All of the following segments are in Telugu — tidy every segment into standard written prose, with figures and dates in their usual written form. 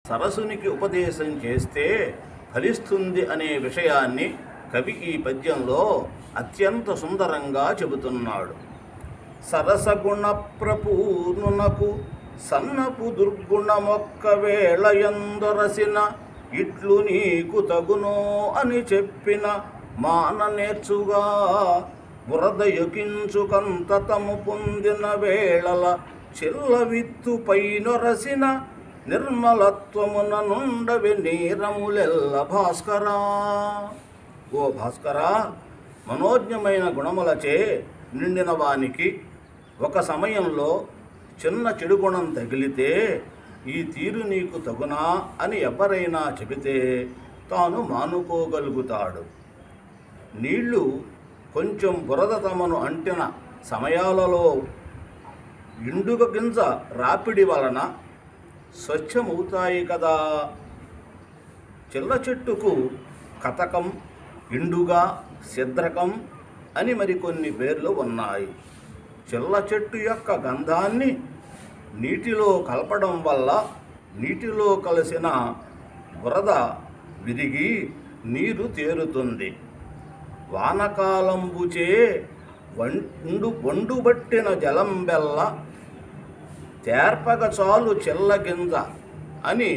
సరసునికి ఉపదేశం చేస్తే ఫలిస్తుంది అనే విషయాన్ని కవి ఈ పద్యంలో అత్యంత సుందరంగా చెబుతున్నాడు. సరసగుణ ప్రపూర్ణునకు సన్నపు దుర్గుణమొక్క వేళయందొరసిన ఇట్లు నీకు తగునో అని చెప్పిన మాన నేర్చుగా బురద యొకించుకంతతము పొందిన వేళల చిల్లవిత్తు పైనొరసిన నిర్మలత్వమున నుండవి నీరములెల్ల భాస్కరా. ఓ భాస్కరా, మనోజ్ఞమైన గుణములచే నిండిన వానికి ఒక సమయంలో చిన్న చెడు గుణం తగిలితే ఈ తీరు నీకు తగునా అని ఎవరైనా చెబితే తాను మానుకోగలుగుతాడు. నీళ్లు కొంచెం బురద తమను అంటిన సమయాలలో ఇండుగ గింజ రాపిడి వలన స్వచ్ఛమవుతాయి కదా. చిల్ల చెట్టుకు కతకం, ఇండుగా, సిద్రకం అని మరికొన్ని పేర్లు ఉన్నాయి. చిల్ల చెట్టు యొక్క గంధాన్ని నీటిలో కలపడం వల్ల నీటిలో కలిసిన బురద విరిగి నీరు తేరుతుంది. వానకాలంబుచే వండుబట్టిన జలం బెల్ల తేర్పగ చాలు చిల్లగింజ అని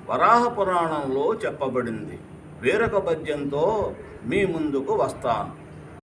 వరాహ పురాణంలో చెప్పబడింది. వేరొక పద్యంతో మీ ముందుకు వస్తాను.